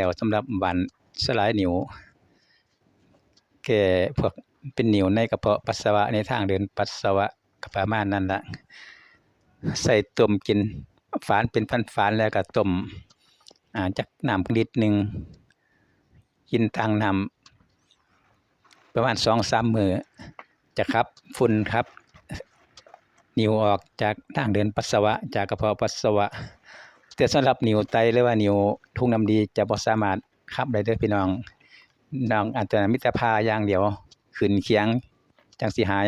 แล้วสำหรับหวานสลายนิ่วแก้พวกเป็นนิ่วในกระเพาะปัสสาวะในทางเดินปัสสาวะก็ประมาณนั้นล่ะใส่ต้มกินฝานเป็นฝานๆแล้วก็ต้มจักน้ำลิตรหนึ่งกินทางน้ำประมาณ 2-3 มื้อจะขับฝุ่นครับนิ่วออกจากทางเดินปัสสาวะจากกระเพาะปัสสาวะแต่สำหรับนิ่วไตหรือว่านิ่วทุ่งน้ำดีจะบ่สามารถขับได้เด้อพี่น้องอาจจะมีแต่พาอย่างเดียวขึ้นเคียงจังสิหาย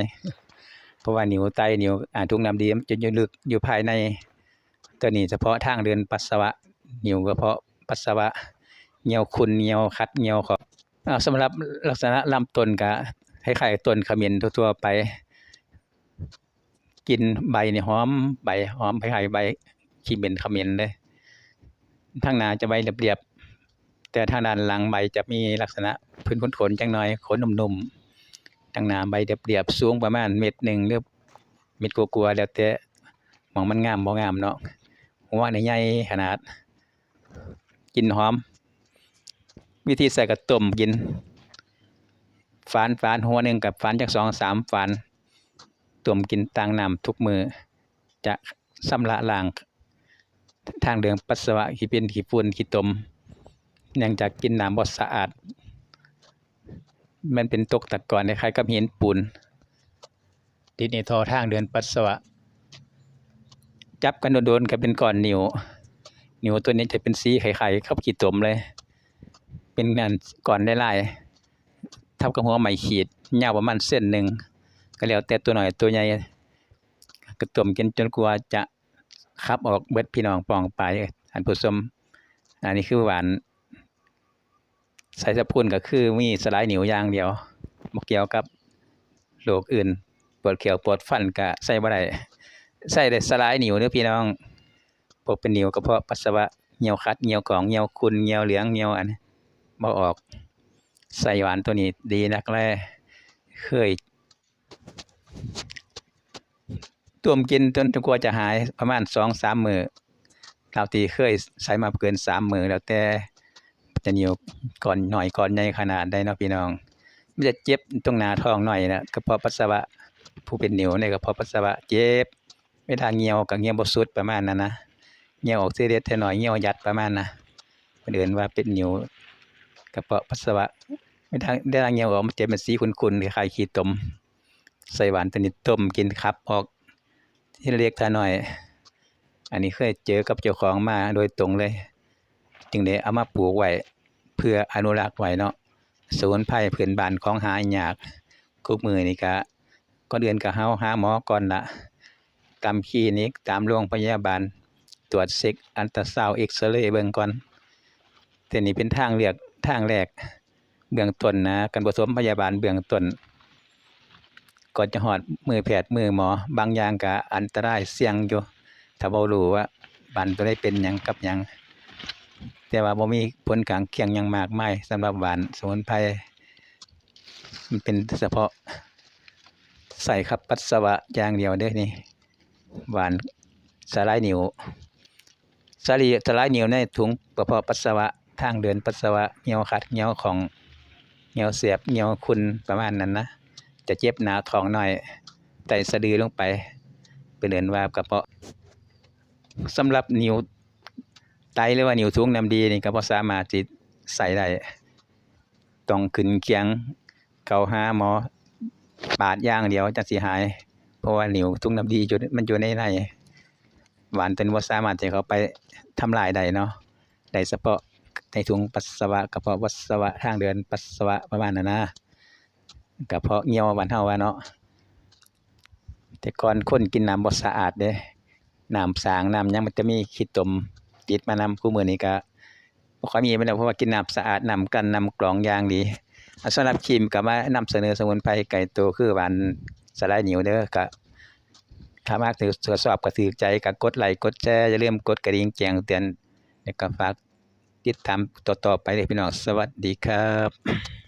เพราะว่านิ่วไตนิ่วทุ่งน้ำดีมันจะอยู่ลึกอยู่ภายในตัวนี้เฉพาะทางเดินปัสสาวะนิ่วกระเพาะปัสสาวะเหี่ยวขุ่นเหี่ยวคัดเหี่ยวของสำหรับลักษณะลำต้นก็คล้ายๆต้นขมิ้นทั่วๆไปกินใบนี่หอมใบหอมคล้ายๆใบขี้เหม็นขมิ้นเลยทางหน้าจะใบเรียบๆแต่ทางด้านหลังใบจะมีลักษณะพื้นขนๆจังหน่อยขนนุ่มๆทางหน้าใบเรียบๆสูงประมาณเม็ดหนึ่งหรือเม็ดกว่าๆแล้วแต่หม่องมันงามบ่งามเนาะหัวนี่ใหญ่ขนาดกินหอมวิธีใส่กระต้มกินฝานหัวหนึ่งกับฝานจาก2-3ฝานต้มกินต่างน้ำทุกมือจะชำระล้างทางเดินปัสสาวะขี้เป็นขี้ฝุ่นขี้ตมเนื่องจากกินน้ำบ่สะอาดมันเป็นตกตะกอนคล้ายๆกับหินปูนติดในท่อทางเดินปัสสาวะจับกันโดนๆก็เป็นก้อนนิ่วตัวนี้จะเป็นสีไข่ๆเข้าขี้ตมเลยเป็นก้อนหลายๆทับกับหัวไหมขีดยาวประมาณเส้นหนึ่งก็แล้วแต่ตัวหน่อยตัวใหญ่ก็ต้มกินจนกว่าจะขับออกเบิดพี่น้องปองไปท่านผู้ชมอันนี้คือหวานใส่สะพุนก็คือมีสลายนิ่วอย่างเดียวบ่เกี่ยวกับโรคอื่นปวดเขียวปวดฟันก็ใส่บ่ได้ใส่ได้สลายนิ่วเด้อพี่น้องพวกเป็นนิ่วกระเพาะปัสสาวะเหี่ยวคัดเหี่ยวของเหี่ยวขุ่นเหี่ยวเหลืองเหี่ยวอันบ่ออกใส่หวานตัวนี้ดีนักแลเคยต้มกินจนกว่าจะหายประมาณ 2-3 มื้อคราวที่เคยใช้มาเกิน3มื้อแล้วแต่จะเหนียวก่อนหน่อยก่อนใหญ่ขนาดใดเนาะพี่น้องมันจะเจ็บตรงหน้าท้องหน่อยนะกระเพาะปัสสาวะผู้เป็นนิ่วในกระเพาะปัสสาวะเจ็บเวลาเหี่ยวก็เหี่ยวบ่สุดประมาณนั้นนะเหี่ยวออกทีเด็ดทีหน่อยเหี่ยวยัดประมาณน่ะเพิ่นเอิ้นว่าเป็นนิ่วกระเพาะปัสสาวะเวลาเหี่ยวออกมันจะเป็นสีขุ่นๆคล้ายๆขี้ตมใส่หวานตัวนี้ต้มกินขับออกทีละเล็กทีละน้อยอันนี้เคยเจอกับเจ้าของมาโดยตรงเลยจึงได้เอามาปลูกไว้เพื่ออนุรักษ์ไว้เนาะสมุนไพรพื้นบ้านของหายากทุกมื้อนี่ก็ก่อนอื่นก็หาหมอก่อนล่ะตามคลินิกตามโรงพยาบาลตรวจเช็กอัลตราซาวด์เอ็กซเรย์เบิ่งก่อนแต่นี่เป็นทางเลือกทางแรกเบื้องต้นนะการปฐมพยาบาลเบื้องต้นก่อนจะฮอดมือแพทย์มือหมอบางอย่างก็อันตรายเสี่ยงอยู่ถ้าบ่รู้ว่าบันตัวใดเป็นหยังกับหยังแต่ว่าบ่มีผลข้างเคียงหยังมากมายสำหรับหวานสมุนไพรมันเป็นเฉพาะใส่ขับปัสสาวะอย่างเดียวเด้อนี่หวานสลายนิ่วสลายนิ่วในถุงกระเพาะปัสสาวะทางเดินปัสสาวะเหี่ยวขัดเหี่ยวของเหี่ยวเสียบเหี่ยวขุ่นประมาณนั้นนะจะเจ็บหน้าท้องหน่อยไตสะดือลงไปเป็นเอิ้นว่ากระเพาะสำหรับนิ่วไตหรือว่านิ่วถุงน้ำดีนี่ก็บ่สามารถสิใส่ได้ต้องขึ้นเคียงเข้าหาหมอปาดอย่างเดียวจังสิหายเพราะว่านิ่วถุงน้ำดีมันอยู่ในหวานตัวนี้บ่สามารถจะเข้าไปทำลายได้เนาะได้เฉพาะในถุงปัสสาวะกระเพาะปัสสาวะทางเดินปัสสาวะประมาณนั้นนะกระเพาะเหี่ยวบ้านเฮาว่าเนาะแต่ก่อนคนกินน้ำบ่สะอาดเด้น้ำสางน้ำหยังมันจะมีขี้ตมติดมานำคู่มื้อนี้ก็บ่ค่อยมีแม่นแล้วเพราะว่ากินน้ำสะอาดน้ำกลั่นน้ำกรองอย่างดีสำหรับครีมก็มานำเสนอสมุนไพรไก่โตคือหวานสลายนิ่วเด้อก็ถ้ามักตรวจสอบก็ถูกใจก็กดไลค์กดแชร์อย่าลืมกดกระดิ่งแจ้งเตือนแล้วก็ฝากติดตามต่อๆไปเด้อพี่น้องสวัสดีครับ